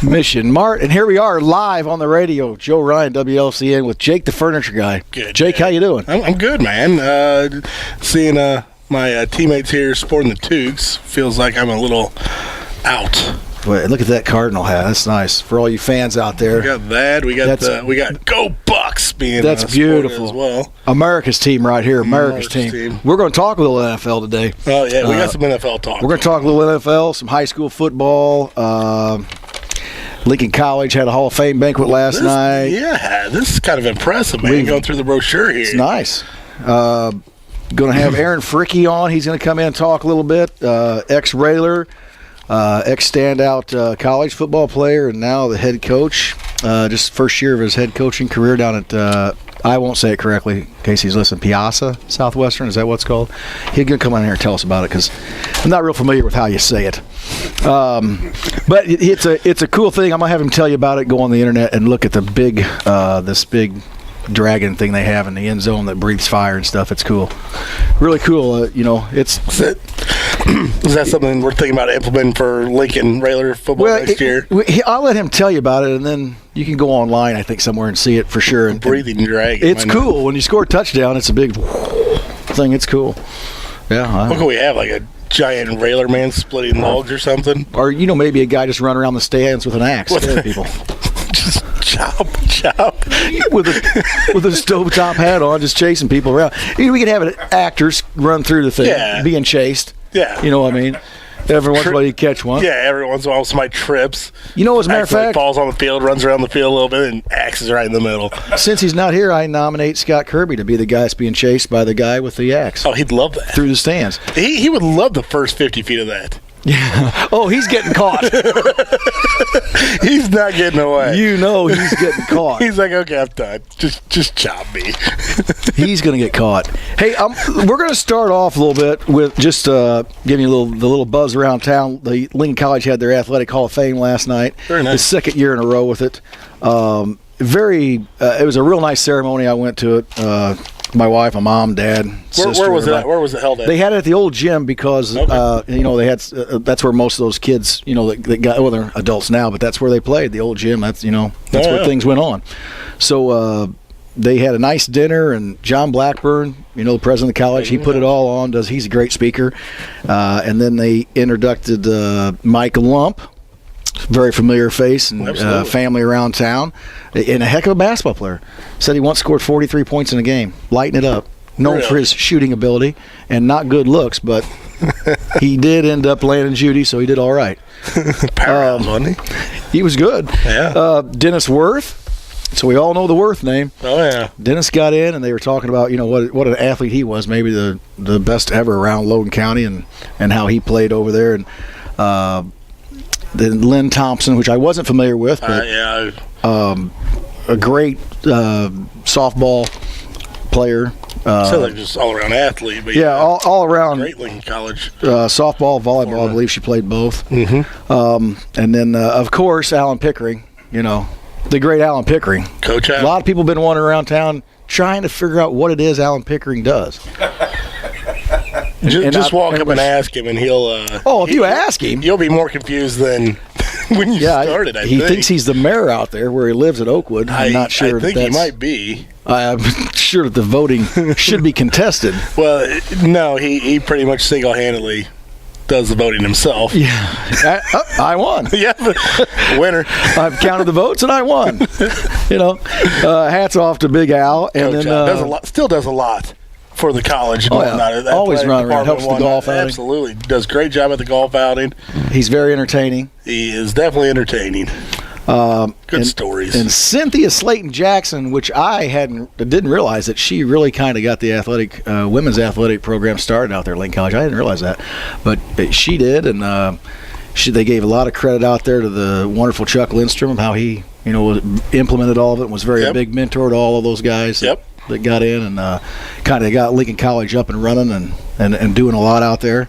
Mission Mart, and here we are live on the radio. Joe Ryan, WLCN, with Jake the Furniture Guy. Good. Jake, how you doing? I'm good, man. Seeing my teammates here sporting the Toogs feels like I'm a little out. Wait, look at that Cardinal hat. That's nice for all you fans out there. We got that. We got Go Bucks being that's beautiful as well. America's team right here. America's team. We're going to talk a little NFL today. Oh yeah, we got some NFL talk. We're going to talk a little NFL, some high school football. Lincoln College had a Hall of Fame banquet last night. Yeah, this is kind of impressive, man. Going through the brochure here. It's nice. Going to have Aaron Fricke on. He's going to come in and talk a little bit. Ex-Railer. Ex-standout college football player, and now the head coach. Just first year of his head coaching career down at, I won't say it correctly in case he's listening, Piasa, Southwestern, is that what it's called? He's going to come on here and tell us about it because I'm not real familiar with how you say it. But it's a cool thing. I'm going to have him tell you about it. Go on the internet and look at the big, this big dragon thing they have in the end zone that breathes fire and stuff. It's cool. Really cool. Is that something we're thinking about implementing for Lincoln Railer football next year? I'll let him tell you about it, and then you can go online, I think, somewhere and see it for sure. Breathing dragon. It's cool. When you score a touchdown, it's a big thing. It's cool. Yeah. What can we have, like a giant Railer man splitting logs or something? Or, maybe a guy just running around the stands with an axe. People. Just chop. with a stovetop hat on, just chasing people around. We can have actors run through the thing, being chased. Yeah. You know what I mean? Every once in a while you catch one. Yeah, every once in a while somebody trips. As a matter of fact, falls on the field, runs around the field a little bit, and axes right in the middle. Since he's not here, I nominate Scott Kirby to be the guy that's being chased by the guy with the axe. Oh, he'd love that. Through the stands. He would love the first 50 feet of that. Yeah. Oh, he's getting caught. He's not getting away. He's getting caught. He's like, okay, I'm done. Just chop me. He's going to get caught. Hey, we're going to start off a little bit with just giving you the little buzz around town. The Lincoln College had their Athletic Hall of Fame last night. Very nice. The second year in a row with it. It was a real nice ceremony. I went to it. My wife, my mom, dad, sister. Where was it? Where was it held at? They had it at the old gym because they had. That's where most of those kids, that got. Well, they're adults now, but that's where they played. The old gym. That's where things went on. So they had a nice dinner, and John Blackburn, the president of the college, he put it all on. He's a great speaker, and then they introduced Mike Lump. Very familiar face and family around town, and a heck of a basketball player. Said he once scored 43 points in a game, lighting it up. Known for his shooting ability and not good looks, but he did end up landing Judy, so he did all right. Powerhouse, wasn't he? He was good. Yeah. Dennis Worth. So we all know the Worth name. Oh yeah. Dennis got in, and they were talking about what an athlete he was, maybe the best ever around Logan County, and how he played over there, and. Then Lynn Thompson, which I wasn't familiar with, but a great softball player. Sounds like just all-around athlete. But all around. Great Lincoln College. Softball, volleyball, I believe she played both. Mm-hmm. And then, of course, Alan Pickering, the great Alan Pickering. Coach Alan. A lot of people have been wandering around town trying to figure out what it is Alan Pickering does. Just walk up and ask him, and he'll. If you ask him, you'll be more confused than when you started. He thinks he's the mayor out there where he lives at Oakwood. I'm not sure. I think he might be. I'm sure that the voting should be contested. Well, no, he pretty much single-handedly does the voting himself. Yeah, I won. Yeah, winner. I've counted the votes and I won. Hats off to Big Al, and Coach then still does a lot for the college. Always running around, helps the golf outing. Absolutely, does a great job at the golf outing. He's very entertaining. He is definitely entertaining. Good stories. And Cynthia Slayton Jackson, which I didn't realize that she really kind of got the women's athletic program started out there at Lincoln College. I didn't realize that, but she did, and they gave a lot of credit out there to the wonderful Chuck Lindstrom of how he implemented all of it and was a big mentor to all of those guys. That got in and kind of got Lincoln College up and running and doing a lot out there.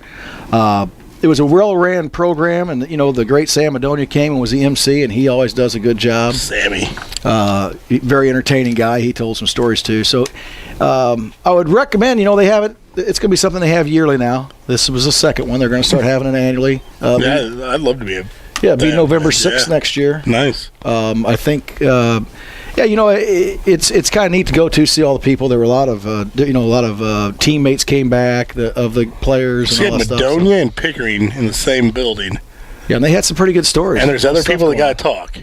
It was a well-ran program, and the great Sam Madonia came and was the MC, and he always does a good job. Sammy, very entertaining guy. He told some stories too. So I would recommend. They have it. It's going to be something they have yearly now. This was the second one. They're going to start having it annually. I'd love to be Yeah, it'll be November 6th next year. Nice. I think, it's kind of neat to go to see all the people. There were a lot of teammates came back of the players. So and all you had that Madonia stuff, and Pickering in the same building. Yeah, and they had some pretty good stories. And there's other people that got to talk.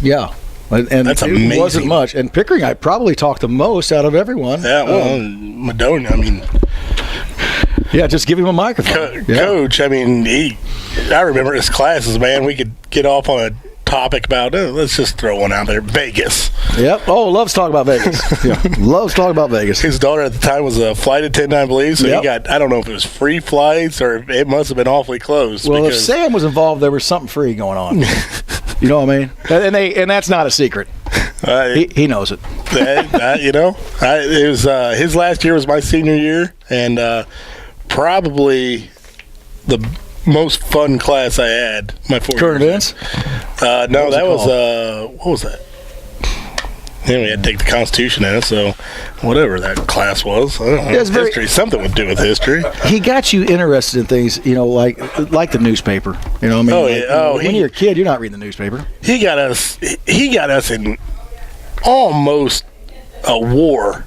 Yeah. And that's amazing. It wasn't much. And Pickering, I probably talked the most out of everyone. Yeah, well, Madonia, I mean. Yeah, just give him a microphone. Coach, I mean, I remember his classes, man. We could get off on a topic about, let's just throw one out there, Vegas. Yep. Oh, loves talking about Vegas. Yeah, loves talking about Vegas. His daughter at the time was a flight attendant, I believe, so he got, I don't know if it was free flights or it must have been awfully close. Well, if Sam was involved, there was something free going on. You know what I mean? And that's not a secret. He knows it. It was his last year was my senior year, and probably the most fun class I had my 4 years. Current events? No, that was what was that? Then we had to take the Constitution in it, so whatever that class was. I don't know. History, something would do with history. He got you interested in things, like the newspaper. You know what I mean? When you're a kid, you're not reading the newspaper. He got us in almost a war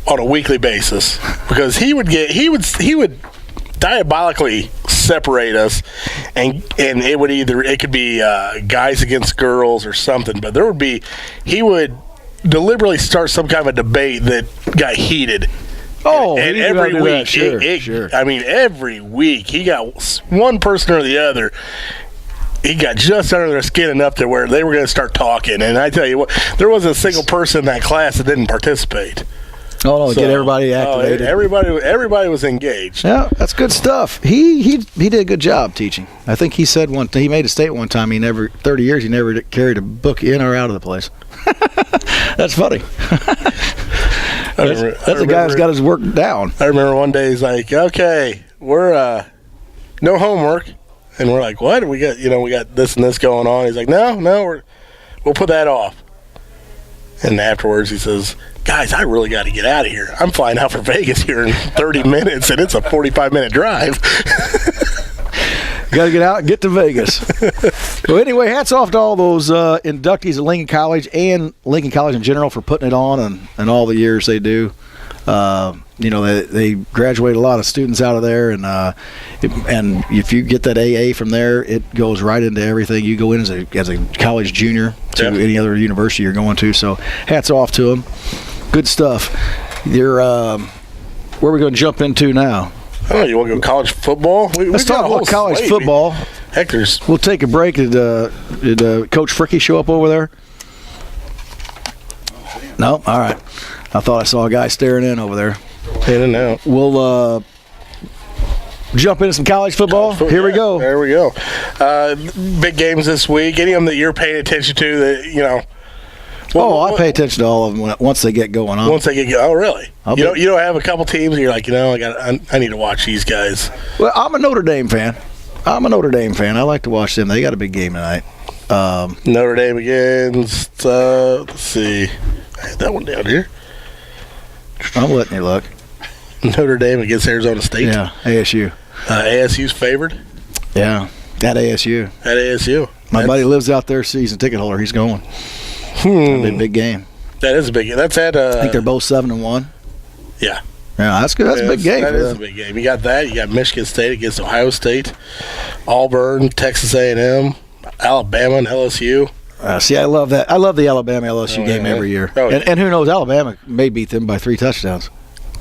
on a weekly basis because he would diabolically separate us, and it could be guys against girls or something, but he would deliberately start some kind of a debate that got heated. And every week, sure. I mean, every week he got one person or the other. He got just under their skin enough to where they were going to start talking. And I tell you what, there wasn't a single person in that class that didn't participate. Oh, no, get everybody activated. Everybody was engaged. Yeah, that's good stuff. He did a good job teaching. I think he said he made a statement one time. 30 years, he never carried a book in or out of the place. That's funny. That's a guy who's got his work down. I remember one day he's like, "Okay, we're no homework," and we're like, "What? We got this and this going on." He's like, "No, we'll put that off." And afterwards, he says, "Guys, I really got to get out of here. I'm flying out for Vegas here in 30 minutes, and it's a 45-minute drive." Got to get out and get to Vegas. So anyway, hats off to all those inductees at Lincoln College and Lincoln College in general for putting it on and all the years they do. They graduate a lot of students out of there, and if you get that AA from there, it goes right into everything. You go in as a college junior to any other university you're going to. So hats off to them. Good stuff. Where are we going to jump into now? Oh, you want to go college football? Let's talk about college football. Heck, we'll take a break. Did Coach Fricke show up over there? No? All right. I thought I saw a guy staring in over there. In and out. We'll jump into some college football. Here we go. There we go. Big games this week. Any of them that you're paying attention to that, I pay attention to all of them once they get going on. Oh, really? You don't have a couple teams and you're like, I need to watch these guys. Well, I'm a Notre Dame fan. I like to watch them. They got a big game tonight. Notre Dame against, let's see. I had that one down here. I'm letting you look. Notre Dame against Arizona State. Yeah, ASU. ASU's favored. Yeah, at ASU. My buddy lives out there, season ticket holder. He's going. That'll be a big game. That is a big game. That's at. I think they're both 7-1. Yeah. Yeah, that's good. That's a big game. That is a big game. You got that. You got Michigan State against Ohio State, Auburn, Texas A&M, Alabama, and LSU. See, I love that. I love the Alabama-LSU game every year. Oh, yeah. And who knows, Alabama may beat them by 3 touchdowns.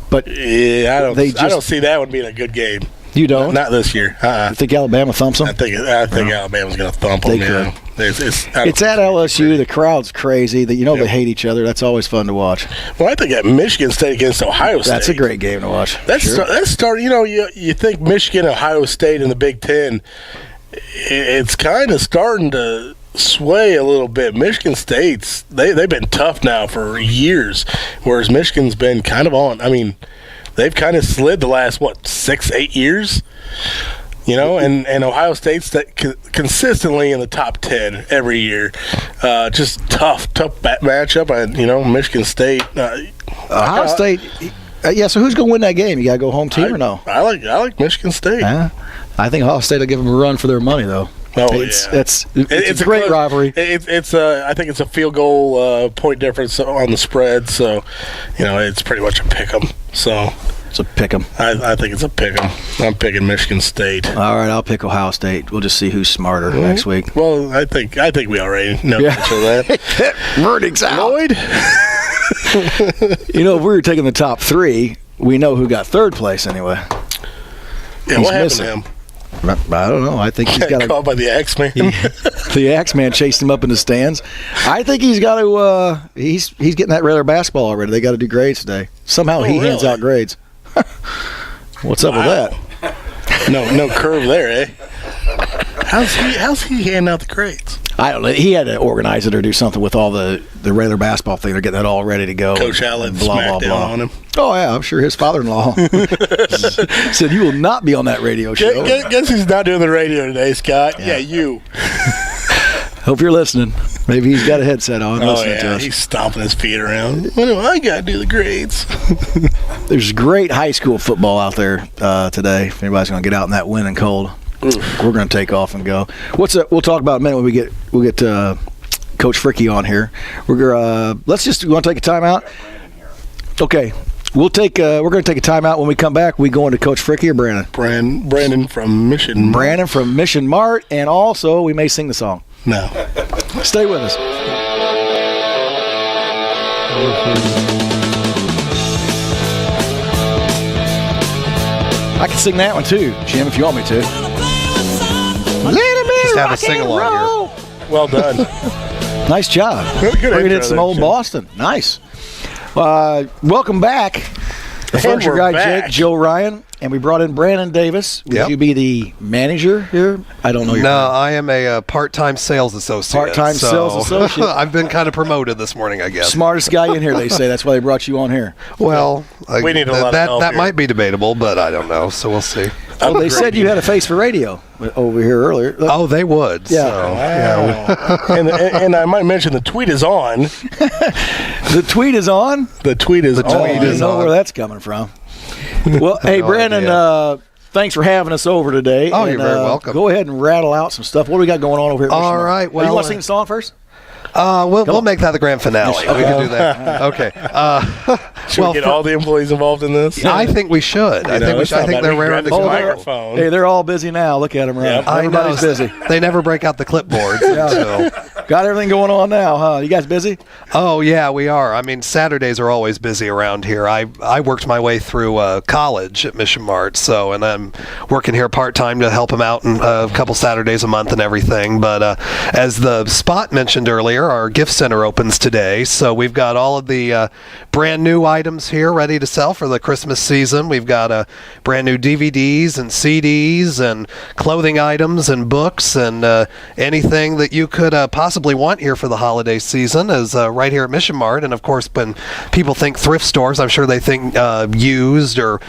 But I don't see that one being a good game. You don't? Not this year. You think Alabama thumps them? I think Alabama's going to thump them. They could. It's at LSU. The crowd's crazy. They hate each other. That's always fun to watch. Well, I think that Michigan State against Ohio State. That's a great game to watch. That's starting. You think Michigan, Ohio State in the Big Ten. It's kind of starting to sway a little bit. Michigan State's they've been tough now for years, whereas Michigan's been kind of on. I mean, they've kind of slid the last 6-8 years. And Ohio State's consistently in the top 10 every year. Just tough matchup. Michigan State. Ohio State. So who's going to win that game? You got to go home team or no? I like Michigan State. I think Ohio State will give them a run for their money, though. Oh, it's a great rivalry. It's I think it's a field goal point difference on the spread, so it's pretty much a pick 'em. So it's a pick 'em. I think it's a pick 'em. I'm picking Michigan State. All right, I'll pick Ohio State. We'll just see who's smarter next week. Well, I think we already know that. Verdict's out. Lloyd. If we were taking the top 3, we know who got 3rd place anyway. Yeah, what happened to him? I don't know. I think he's got caught by the Axeman. The Axeman chased him up in the stands. I think he's got to. He's getting that regular basketball already. They got to do grades today. Somehow he hands out grades. What's up with that? No curve there, eh? How's he handing out the grades? I don't know. He had to organize it or do something with all the regular basketball thing. They're getting that all ready to go. Coach Allen smacked down on him. Oh, yeah. I'm sure his father-in-law said, you will not be on that radio show. Guess who's not doing the radio today, Scott? Yeah, you. Hope you're listening. Maybe he's got a headset on. Listening to us. He's stomping his feet around. What do I got to do the grades? There's great high school football out there today. If anybody's going to get out in that wind and cold, we're going to take off and go. We'll talk about in a minute when we'll get Coach Fricke on here. We're want to take a timeout? Okay. We're going to take a timeout. When we come back, we go into Coach Fricke or Brandon? Brandon from Mission Mart. Brandon from Mission Mart, and also we may sing the song. No. Stay with us. I can sing that one too, Jim, if you want me to. Just have a sing-along here. Well done. Nice job. Bringing in some old Boston. Nice. Welcome back. The furniture guy, back. Joe Ryan, and we brought in Brandon Davis. Would you be the manager here? I don't know your name. I am a part-time sales associate. Part-time sales associate. I've been kind of promoted this morning, I guess. Smartest guy in here, they say. That's why they brought you on here. Well, we need a lot of help that here. might be debatable, but I don't know, so we'll see. Well, they said you had a face for radio over here earlier. Oh, they would. Yeah. So, and I might mention the tweet is on. The tweet is on? The tweet is on. I don't know where that's coming from. Well, hey, Brandon, thanks for having us over today. Oh, you're very welcome. Go ahead and rattle out some stuff. What do we got going on over here at Mission Mart? All right. Well, you want to sing the song first? We'll make that the grand finale. We can do that. Okay. Should we get all the employees involved in this? I think we I think they're raring to go. Microphone. Hey, they're all busy now. Look at them around. Yep. Everybody's busy. They never break out the clipboards. So. Got everything going on now, huh? You guys busy? Oh, yeah, we are. I mean, Saturdays are always busy around here. I worked my way through college at Mission Mart, and I'm working here part-time to help them out in a couple Saturdays a month and everything. But as the spot mentioned earlier, our gift center opens today, so we've got all of the brand new items here ready to sell for the Christmas season. We've got brand new DVDs and CDs and clothing items and books and anything that you could possibly want here for the holiday season is right here at Mission Mart. And of course, when people think thrift stores, I'm sure they think used or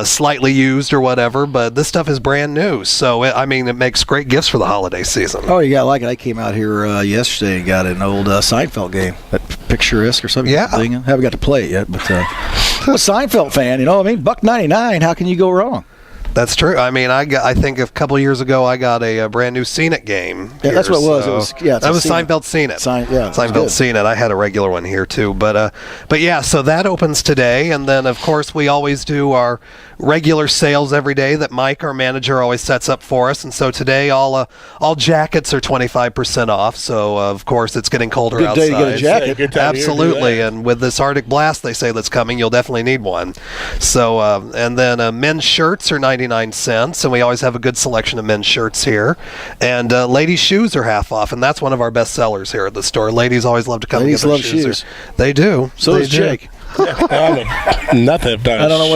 slightly used or whatever, but this stuff is brand new. So, it makes great gifts for the holiday season. Oh, you got to like it. I came out here yesterday and got an old Seinfeld game, that Picturesque or something. Yeah. Thing. I haven't got to play it yet, but I'm a Seinfeld fan, $1.99, how can you go wrong? That's true. I think a couple years ago I got a brand new Scene It game. Yeah, that's what it was. That was Seinfeld Scene It. Seinfeld Scene It. I had a regular one here too, but yeah. So that opens today, and then of course we always do our regular sales every day that Mike, our manager, always sets up for us. And so today all jackets are 25% off. So of course it's getting colder outside. Good day to get a jacket. Good time Absolutely, and with this Arctic blast they say that's coming, you'll definitely need one. So and then men's shirts are 99 cents, and we always have a good selection of men's shirts here. And ladies' shoes are half off, and that's one of our best sellers here at the store. Ladies always love to come and get their shoes. They do. So does Jake. Nothing. I don't know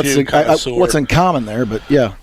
what's in common there, but yeah.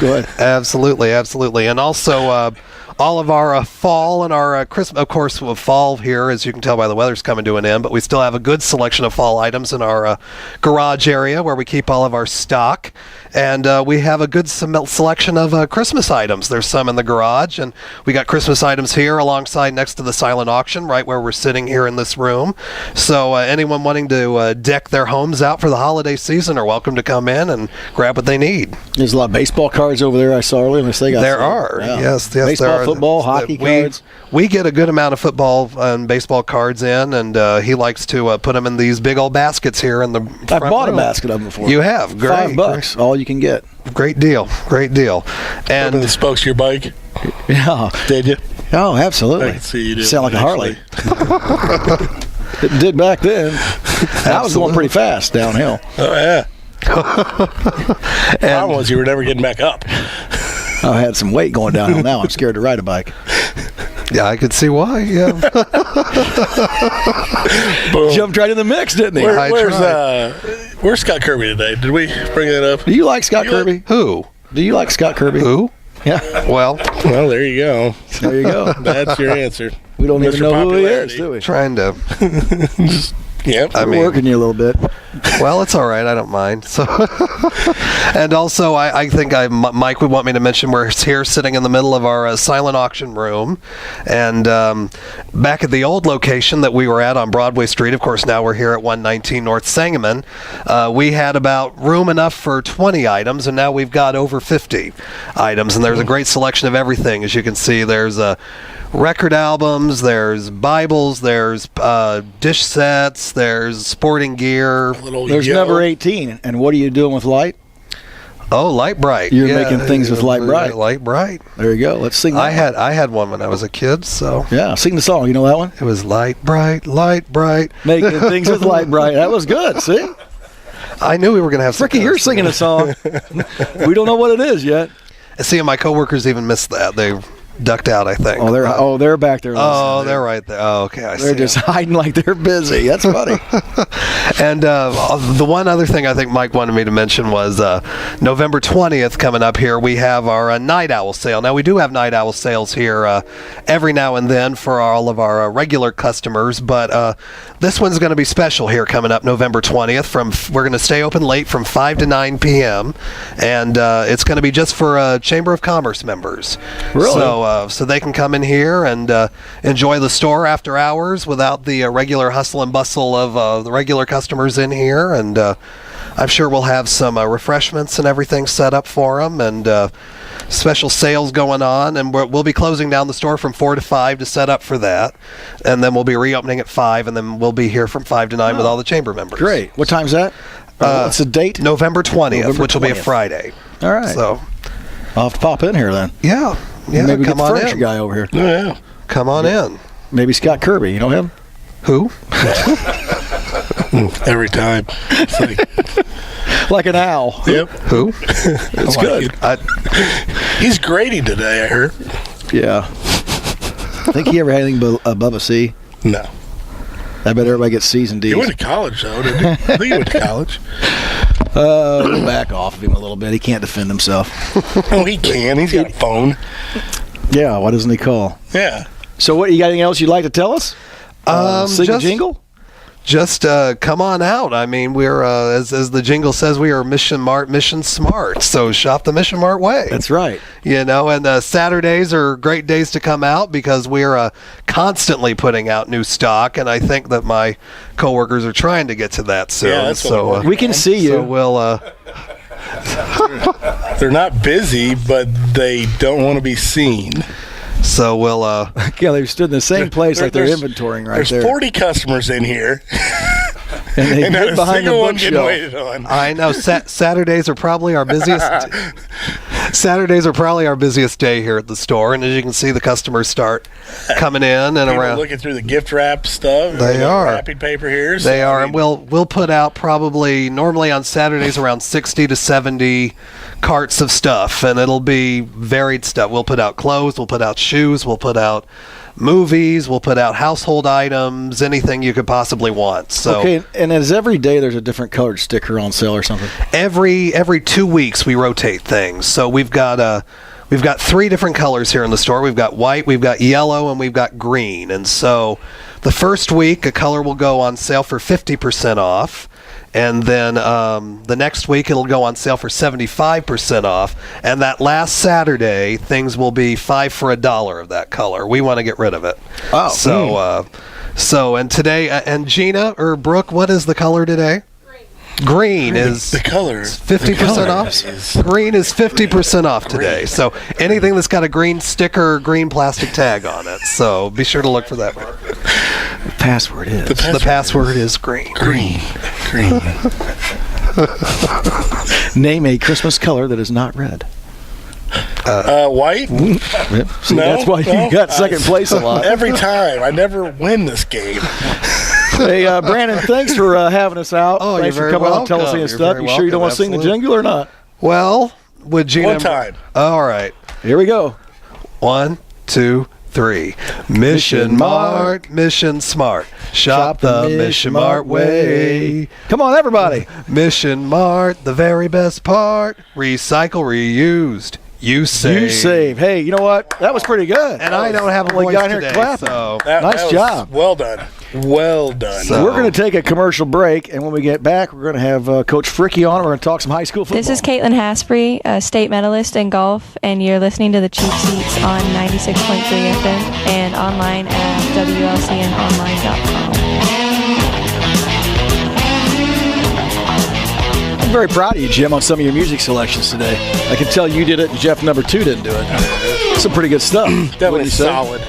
Go ahead. Absolutely. And also all of our fall and our Christmas, of course, fall here, as you can tell by the weather's coming to an end, but we still have a good selection of fall items in our garage area where we keep all of our stock. And we have a good selection of Christmas items. There's some in the garage, and we got Christmas items here alongside next to the silent auction, right where we're sitting here in this room. So anyone wanting to deck their homes out for the holiday season are welcome to come in and grab what they need. There's a lot of baseball cards over there I saw earlier. There are. Yes, baseball there are. football, hockey cards. We get a good amount of football and baseball cards in, and he likes to put them in these big old baskets here in the front I bought room. a basket of them before. You have? Great. $5, all you can get. Great deal. And the spokes to your bike. Yeah. Did you? Oh, absolutely. I can see you did. Sound like a Harley. It did back then. I was going pretty fast downhill. Oh, yeah. The problem was you were never getting back up. I had some weight going downhill. Now I'm scared to ride a bike. Yeah, I could see why. Yeah. Jumped right in the mix, didn't he? Where's Scott Kirby today? Did we bring that up? Do you like Scott Kirby? Who? Do you like Scott Kirby? Who? Yeah. Well, there you go. There you go. That's your answer. We don't even Mr. know who he is, Popularity. do we? Trying to. Yep. We're working you a little bit. Well, it's all right. I don't mind. So, and also, I think Mike would want me to mention we're here sitting in the middle of our silent auction room, and back at the old location that we were at on Broadway Street. Of course, now we're here at 119 North Sangamon. We had about room enough for 20 items, and now we've got over 50 items, and there's a great selection of everything. As you can see, there's record albums, there's Bibles, there's dish sets, there's sporting gear. There's number 18. And what are you doing with light? Oh, Light Bright. You're making things with Light Bright. Light Bright. There you go. Let's sing that. I had one when I was a kid, so. Yeah, sing the song. You know that one? It was Light Bright, Making things with Light Bright. That was good. See? I knew we were going to have some. Fricke, you're singing a song. We don't know what it is yet. See, my coworkers even missed that. They ducked out, I think. They're back there. Oh, they're right there. Oh, okay, I see. They're just hiding like they're busy. That's funny. And the one other thing I think Mike wanted me to mention was November 20th coming up here. We have our Night Owl sale. Now, we do have Night Owl sales here every now and then for all of our regular customers, but this one's going to be special here coming up November 20th. We're going to stay open late from 5 to 9 p.m., and it's going to be just for Chamber of Commerce members. Really? So they can come in here and enjoy the store after hours without the regular hustle and bustle of the regular customers in here. And I'm sure we'll have some refreshments and everything set up for them, and special sales going on. And we'll be closing down the store from 4 to 5 to set up for that. And then we'll be reopening at 5, and then we'll be here from 5 to 9 with all the chamber members. Great. What time's that? What's the date? November 20th, November which will be a 20th. Friday. All right. So I'll have to pop in here then. Yeah, Maybe get come the on furniture in. guy over here. Oh, yeah. Come on in. Maybe Scott Kirby. You know him? Who? Every time. It's like, Like an owl. yep. Who? It's good. He's grading today, I heard. Yeah. Think he ever had anything above a C? No. I bet everybody gets C's and D's. He went to college, though, didn't he? I think he went to college. We'll back off of him a little bit. He can't defend himself. Oh, he can. He's got a phone. Yeah, why doesn't he call? Yeah. So what, you got anything else you'd like to tell us? Sing a jingle? Just come on out. I mean, we're as the jingle says, we are Mission Mart, Mission Smart. So shop the Mission Mart way. That's right. You know, and Saturdays are great days to come out because we're constantly putting out new stock, and I think that my coworkers are trying to get to that soon. Yeah, that's what so we're We can see you. So we'll. They're not busy, but they don't want to be seen. So we'll. Yeah, they stood in the same place like they're There's- inventorying right There's there. 40 customers in here, and they and not hid a behind the single one getting bookshelf. waited on. I know Saturdays are probably our busiest. Saturdays are probably our busiest day here at the store, and as you can see, the customers start coming in and People around. looking through the gift wrap stuff. They are. Wrapping paper here. So, They are, I and mean, we'll put out probably normally on Saturdays around 60 to 70 carts of stuff, and it'll be varied stuff. We'll put out clothes, we'll put out shoes, we'll put out movies, we'll put out household items, anything you could possibly want. So Okay, and as every day there's a different colored sticker on sale or something. every 2 weeks we rotate things. So we've got 3 different colors here in the store. We've got white, we've got yellow, and we've got green. And so the first week a color will go on sale for 50% off. And then the next week it'll go on sale for 75% off. And that last Saturday, things will be $5 for $1 of that color. We want to get rid of it. Oh. So and today, and Gina or Brooke, what is the color today? Green is the color 50% off. Green is 50% off today. So anything that's got a green sticker or green plastic tag on it. So be sure to look for that. The password is. The password is green. Green. Name a Christmas color that is not red. White? Yep. See, that's why you got second place a lot. Every time. I never win this game. Hey, Brandon, thanks for having us out. Oh, thanks you're for very coming out and telling us welcome. any You're stuff. very You sure you don't want to welcome. sing the jingle or not? Well, would you? One time. All right. Here we go. 1, 2, 3. Mission Mart, Mission Smart. Shop the Mission Mart way. Come on, everybody. Mission Mart, the very best part. Recycle, reused. You save. You save. Hey, you know what? That was pretty good. And I don't have a We voice got here today, clapping. so Nice that job. Well done. Well done. So- We're going to take a commercial break, and when we get back, we're going to have Coach Fricke on. We're going to talk some high school football. This is Caitlin Hasprey, a state medalist in golf, and you're listening to the Cheap Seats on 96.3 FM and online at WLCNonline.com. I'm very proud of you, Jim, on some of your music selections today. I can tell you did it, and Jeff number 2 didn't do it. Some pretty good stuff. That Wouldn't was you say? solid.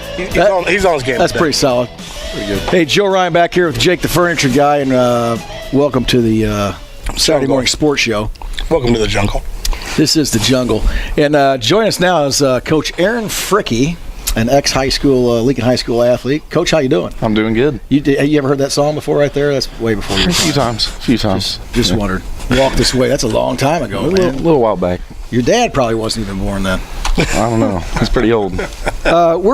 He's on his game. That's today. pretty solid. Pretty good. Hey, Joe Ryan back here with Jake the Furniture Guy, and welcome to the Saturday morning sports show. Welcome to the jungle. This is the jungle. And joining us now is Coach Aaron Fricke, an ex-high school, Lincoln High School athlete. Coach, how you doing? I'm doing good. You ever heard that song before right there? That's way before you. A few times. Just wondered. Walk This Way. That's a long time ago, A man. little while back. Your dad probably wasn't even born then. I don't know. He's pretty old. We're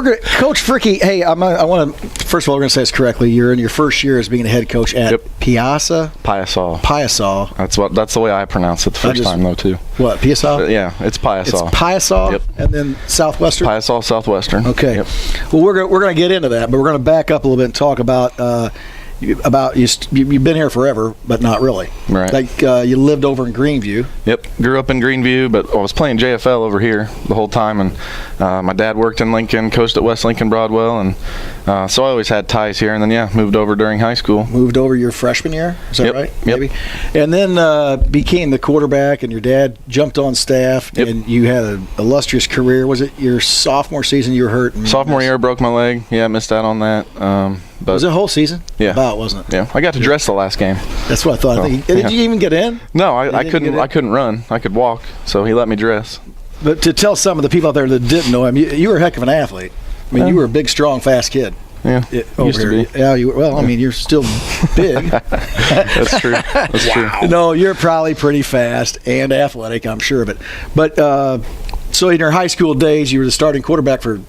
gonna, Coach Fricke. Hey, I want to. First of all, we're going to say this correctly. You're in your first year as being a head coach at Piasa. Piasa. That's the way I pronounce it the first time though too. What, Piasa? Yeah, it's Piasa. It's Piasa, Yep. and then Southwestern. Piasa Southwestern. Okay. Yep. Well, we're going to get into that, but we're going to back up a little bit and talk about you've been here forever, but not really. Right. Like you lived over in Greenview. Yep. Grew up in Greenview, but I was playing JFL over here the whole time, and my dad worked in Lincoln, coached at West Lincoln Broadwell, and so I always had ties here. And then moved over during high school. Moved over your freshman year, is that Yep. right? Yep. Maybe. And then became the quarterback, and your dad jumped on staff, Yep. and you had an illustrious career. Was it your sophomore season you were hurt? And Sophomore year, broke my leg. Yeah, missed out on that. But was it a whole season? Yeah. About, wasn't it? yeah, I got to dress the last game. That's what I thought. Did you even get in? No, I didn't get couldn't. in? I couldn't run. I could walk, so he let me dress. But to tell some of the people out there that didn't know him, you were a heck of an athlete. I mean, you were a big, strong, fast kid. Yeah, Over used to here. be. Yeah, I mean, you're still big. That's true. That's true. No, you're probably pretty fast and athletic, I'm sure of it. But so in your high school days, you were the starting quarterback for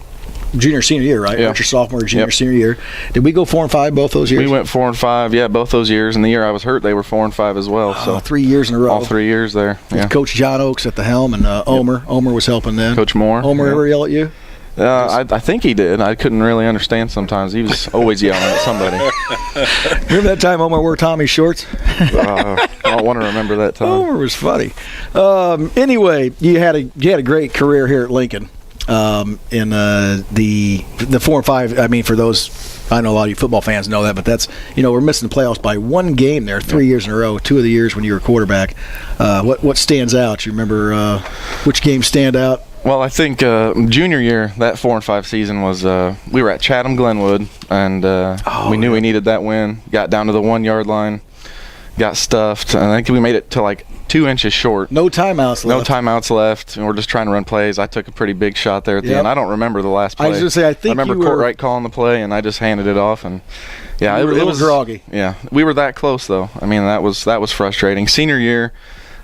junior, senior year, right? Yeah. Your sophomore, junior, Yep. senior year. Did we go 4 and 5 both those years? We went 4 and 5, both those years. And the year I was hurt, they were 4 and 5 as well. So 3 years in a row. all 3 years there. With Yeah. Coach John Oakes at the helm and Omer. Omer was helping then. Coach Moore. Omer yeah. ever yell at you? I think he did. I couldn't really understand sometimes. He was always yelling at somebody. Remember that time Omer wore Tommy's shorts? I don't want to remember that time. Omer was funny. Anyway, you had a great career here at Lincoln. In the 4 and 5. I mean, for those, I know a lot of you football fans know that, but that's, we're missing the playoffs by 1 game there, 3 years in a row. 2 of the years when you were quarterback. What stands out? You remember which games stand out? Well, I think junior year, that 4 and 5 season was we were at Chatham Glenwood, and we knew we needed that win. Got down to the 1 yard line, got stuffed, and I think we made it to like 2 inches short. No timeouts left. No timeouts left, and we're just trying to run plays. I took a pretty big shot there at the end. I don't remember the last play. I was going to say, I think remember you were Courtwright calling the play, and I just handed it off. And yeah, you were it was groggy. Yeah, we were that close though. I mean, that was frustrating. Senior year,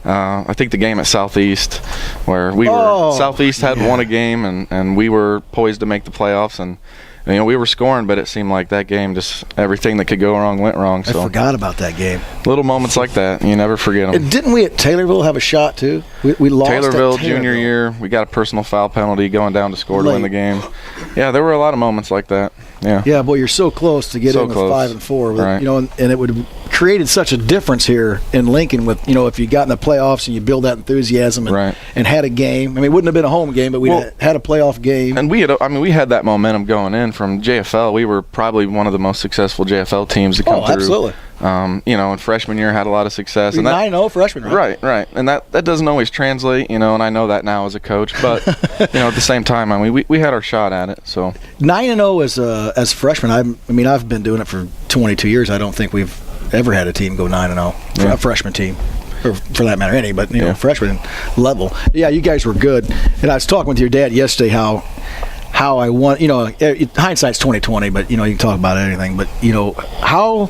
I think the game at Southeast, where we were Southeast hadn't won a game, and we were poised to make the playoffs, and we were scoring, but it seemed like that game, just everything that could go wrong went wrong. So I forgot about that game. Little moments like that, you never forget them. And didn't we at Taylorville have a shot too? We lost Taylorville, at junior year, we got a personal foul penalty going down to score to win the game. Yeah, there were a lot of moments like that. Yeah. Yeah, boy, you're so close to get in with 5 and 4. With, right. And it would have created such a difference here in Lincoln with, if you got in the playoffs and you build that enthusiasm and had a game. I mean, it wouldn't have been a home game, but we had a playoff game. And we had that momentum going in from JFL. We were probably one of the most successful JFL teams to come through. Absolutely. In freshman year had a lot of success. And 9-0 freshman, right? Right. And that doesn't always translate, and I know that now as a coach. But, at the same time, I mean, we had our shot at it. So 9-0 as freshmen, I've been doing it for 22 years. I don't think we've ever had a team go 9-0, a freshman team. Or for that matter, any, but freshman level. Yeah, you guys were good. And I was talking with your dad yesterday how I want. Hindsight's 20/20, but you can talk about anything. But how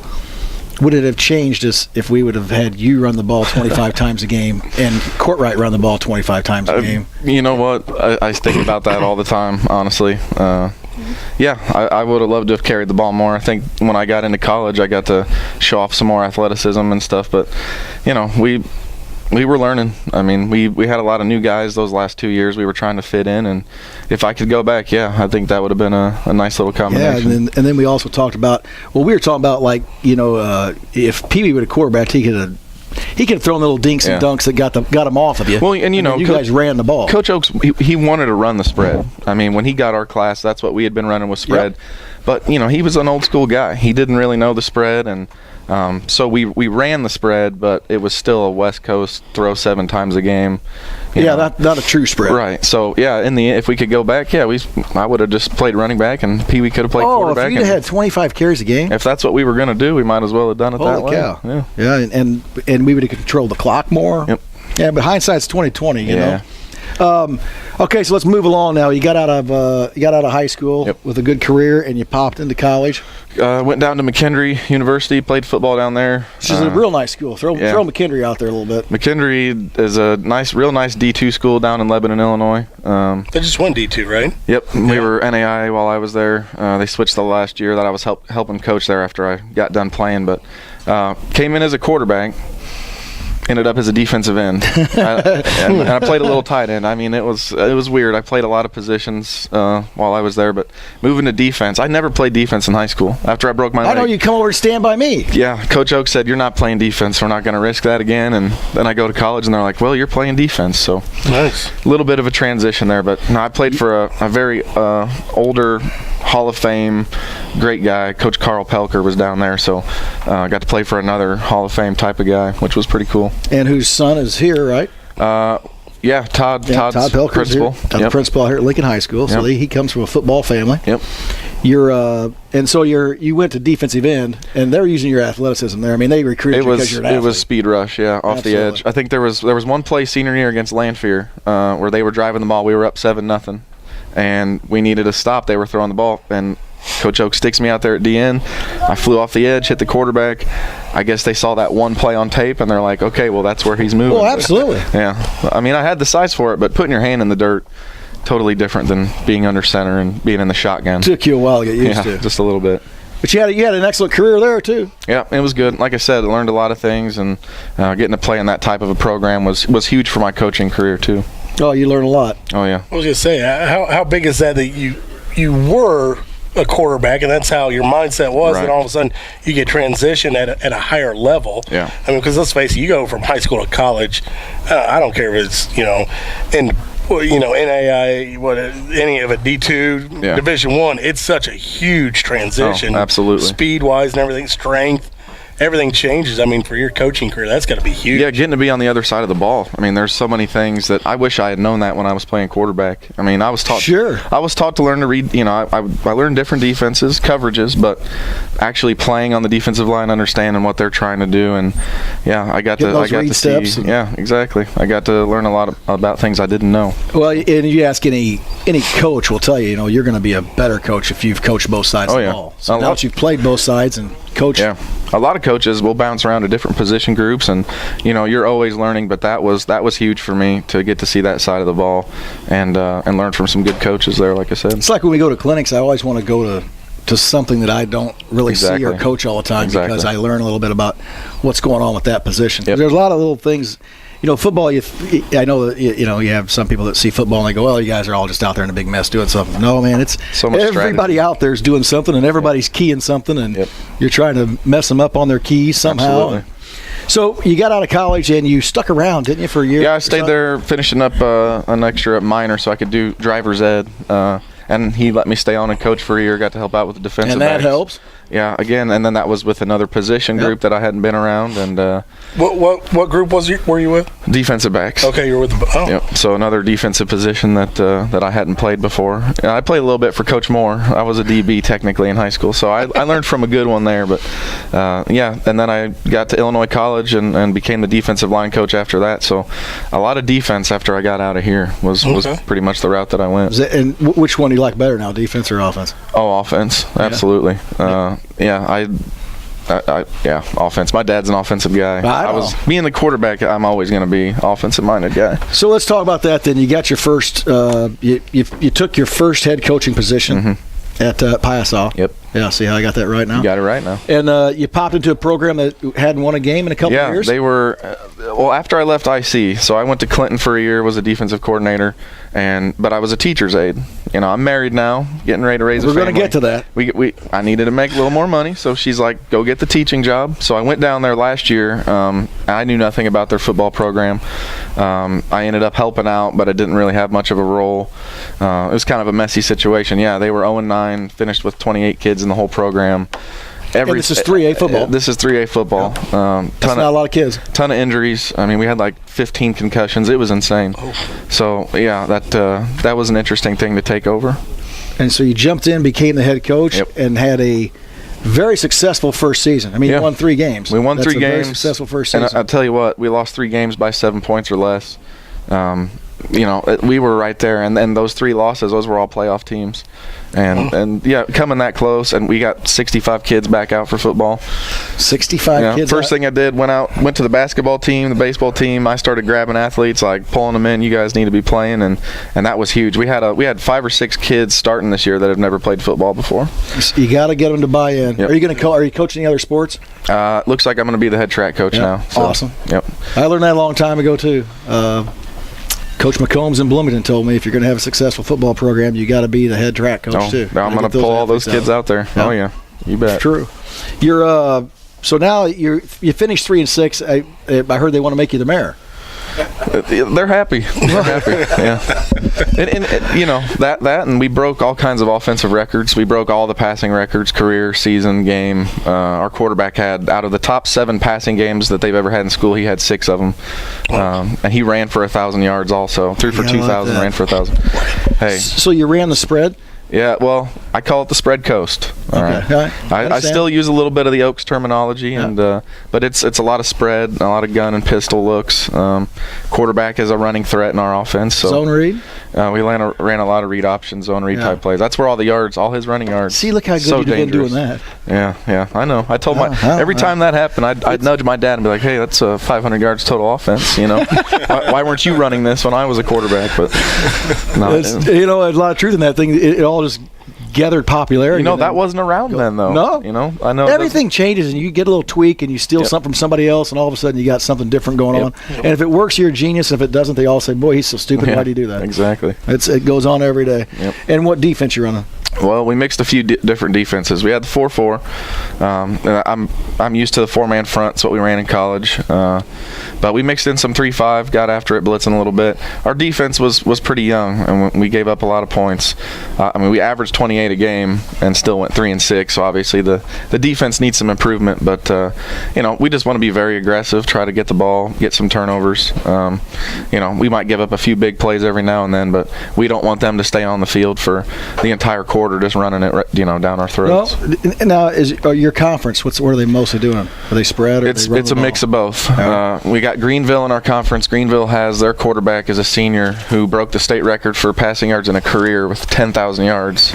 would it have changed us if we would have had you run the ball 25 times a game and Courtwright run the ball 25 times a game? You know what? I think about that all the time, honestly. I would have loved to have carried the ball more. I think when I got into college, I got to show off some more athleticism and stuff. But, we were learning. I mean, we had a lot of new guys those last 2 years. We were trying to fit in. And if I could go back, I think that would have been a nice little combination. Yeah, and then we also talked about, we were talking about, if Pee Wee would have quarterbacked, he could have thrown little dinks and dunks that got him off of you. Well, and you guys ran the ball. Coach Oaks, he wanted to run the spread. I mean, when he got our class, that's what we had been running with spread. Yep. But he was an old school guy. He didn't really know the spread, and so we ran the spread, but it was still a West Coast throw 7 times a game. Not a true spread. Right. So if we could go back, I would have just played running back, and Pee Wee could have played quarterback. If you'd had 25 carries a game. If that's what we were going to do, we might as well have done it that way. Cow. Yeah, and we would have controlled the clock more. Yep. Yeah, but hindsight's 20/20. You know. Okay, so let's move along now. You got out of high school with a good career, and you popped into college. Went down to McKendree University, played football down there. Which is a real nice school. Throw McKendree out there a little bit. McKendree is a real nice D2 school down in Lebanon, Illinois. They just won D2, right? Yep. We were NAI while I was there. They switched the last year that I was helping coach there after I got done playing, but came in as a quarterback. Ended up as a defensive end, and I played a little tight end. I mean, it was weird. I played a lot of positions while I was there, but moving to defense, I never played defense in high school. After I broke my leg, I know you come over and stand by me. Yeah, Coach Oak said, "You're not playing defense. We're not going to risk that again." And then I go to college, and they're like, "Well, you're playing defense." So nice. A little bit of a transition there, but no, I played for a very older Hall of Fame great guy. Coach Carl Pelker was down there, so I got to play for another Hall of Fame type of guy, which was pretty cool. And whose son is here, right? Todd's Pelker's principal. Here. Todd's principal here at Lincoln High School, so he comes from a football family. Yep. You went to defensive end, and they're using your athleticism there. I mean, they recruited you because you're an athlete. It was speed rush, off the edge. I think there was one play senior year against Lanphier where they were driving the ball. We were up 7-0, and we needed a stop. They were throwing the ball, and Coach Oak sticks me out there at DN. I flew off the edge, hit the quarterback. I guess they saw that one play on tape, and they're like, okay, well, that's where he's moving. Well, absolutely. Yeah. I mean, I had the size for it, but putting your hand in the dirt, totally different than being under center and being in the shotgun. Took you a while to get used to. Just a little bit. But you had an excellent career there, too. Yeah, it was good. Like I said, I learned a lot of things, and getting to play in that type of a program was huge for my coaching career, too. Oh, you learned a lot. Oh, yeah. I was going to say, how big is that you were a quarterback, and that's how your mindset was, right. And all of a sudden you get transitioned at a higher level. Yeah. I mean, because let's face it, you go from high school to college, I don't care if it's, NAI, any of it, D2, Division I, it's such a huge transition. Oh, absolutely. Speed-wise and everything, strength. Everything changes. I mean, for your coaching career, that's got to be huge. Yeah, getting to be on the other side of the ball. I mean, there's so many things that I wish I had known that when I was playing quarterback. I mean, I was taught. Sure. I was taught to learn to read. I learned different defenses, coverages, but actually playing on the defensive line, understanding what they're trying to do, and I got to see. Yeah, exactly. I got to learn a lot about things I didn't know. Well, and you ask any coach will tell you, you're going to be a better coach if you've coached both sides of the ball. So now that you've played both sides and coached. Yeah. A lot of coaches will bounce around to different position groups, and you're always learning. But that was huge for me to get to see that side of the ball and learn from some good coaches there. Like I said, it's like when we go to clinics. I always want to go to something that I don't really see or coach all the time because I learn a little bit about what's going on with that position. Yep. There's a lot of little things. Football, I know that you have some people that see football and they go, well, you guys are all just out there in a big mess doing something. No, man, it's so much everybody strategy. Out there is doing something, and everybody's keying something, and you're trying to mess them up on their keys somehow. Absolutely. So you got out of college and you stuck around, didn't you, for a year? Yeah, I stayed there finishing up an extra minor so I could do driver's ed. And he let me stay on and coach for a year, got to help out with the defensive And that backs. helps? Yeah, again, and then that was with another position group that I hadn't been around. And what group were you with? Defensive backs. Okay, you were with Yep. So another defensive position that I hadn't played before. I played a little bit for Coach Moore. I was a DB technically in high school, so I learned from a good one there. But and then I got to Illinois College and became the defensive line coach after that. So a lot of defense after I got out of here was pretty much the route that I went. And which one do you like better now, defense or offense? Oh, offense, absolutely. Offense. My dad's an offensive guy. Being the quarterback, I'm always going to be offensive-minded guy. So let's talk about that then. You got your first you took your first head coaching position at Piasa. Yep. Yeah, see how I got that right now? You got it right now. And you popped into a program that hadn't won a game in a couple of years? Yeah, they were after I left IC, so I went to Clinton for a year, was a defensive coordinator, but I was a teacher's aide. I'm married now, getting ready to raise a family. We're going to get to that. I needed to make a little more money, so she's like, go get the teaching job. So I went down there last year. I knew nothing about their football program. I ended up helping out, but I didn't really have much of a role. It was kind of a messy situation. Yeah, they were 0-9, finished with 28 kids in the whole program. And this is 3A football. This is 3A football. That's not a lot of kids. Ton of injuries. I mean, we had like 15 concussions. It was insane. So, yeah, that was an interesting thing to take over. And so you jumped in, became the head coach, and had a very successful first season. I mean, you won 3 games. We won 3 games. Very successful first season. And I'll tell you what, we lost 3 games by 7 points or less. We were right there, and then those 3 losses, those were all playoff teams, and coming that close, and we got 65 kids back out for football. 65 kids. First thing I did, went to the basketball team, the baseball team. I started grabbing athletes, like pulling them in. You guys need to be playing, and that was huge. We had 5 or 6 kids starting this year that have never played football before. You got to get them to buy in. Yep. Are you coaching any other sports? Looks like I'm going to be the head track coach now. So, awesome. Yep. I learned that a long time ago too. Coach McCombs in Bloomington told me if you're going to have a successful football program, you got to be the head track coach too. I'm going to pull all those kids out there. Yeah. Oh yeah, you bet. True. You're so now you finished 3-6. I heard they want to make you the mayor. They're happy. They're happy. Yeah. And that, and we broke all kinds of offensive records. We broke all the passing records, career, season, game. Our quarterback had, out of the top 7 passing games that they've ever had in school, he had 6 of them. And he ran for 1,000 yards also. Threw for 2,000, ran for 1,000. Hey. So you ran the spread? Yeah, well, I call it the spread coast. All right. I still use a little bit of the Oaks terminology, but it's a lot of spread, a lot of gun and pistol looks. Quarterback is a running threat in our offense. So zone read? We ran a lot of read option, zone read type plays. That's where all the yards, all his running yards. See, look how good you've been doing that. Yeah, I know. I told every time that happened, I'd nudge my dad and be like, hey, that's 500 yards total offense. Why weren't you running this when I was a quarterback? But there's a lot of truth in that thing. It all just gathered popularity. That wasn't around then, though. No. I know. Everything changes, and you get a little tweak, and you steal something from somebody else, and all of a sudden you got something different going on. And if it works, you're a genius. If it doesn't, they all say, boy, he's so stupid. Why do you do that? Exactly. It goes on every day. Yep. And what defense you running? Well, we mixed a few different defenses. We had the 4-4. I'm used to the 4-man front. That's what we ran in college. But we mixed in some 3-5, got after it, blitzing a little bit. Our defense was pretty young, and we gave up a lot of points. We averaged 28 a game and still went 3-6. So obviously the defense needs some improvement. But we just want to be very aggressive, try to get the ball, get some turnovers. We might give up a few big plays every now and then, but we don't want them to stay on the field for the entire quarter, just running it, down our throats. Well, now your conference? What are they mostly doing? Are they spread? Or it's a mix of both. We got Greenville in our conference. Greenville has their quarterback is a senior who broke the state record for passing yards in a career with 10,000 yards.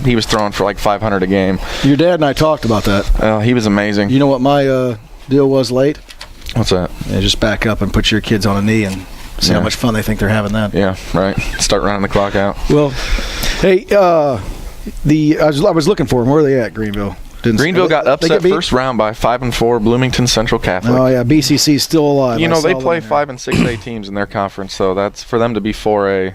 He was throwing for like 500 a game. Your dad and I talked about that. He was amazing. You know what my deal was late? What's that? Yeah, just back up and put your kids on a knee and see how much fun they think they're having that. Yeah, right. Start running the clock out. Well, hey, I was looking for them. Where are they at, Greenville? Greenville got upset first round by 5-4 Bloomington Central Catholic. Oh yeah, BCC's still alive. They play 5 and 6A teams in their conference, so that's for them to be 4A.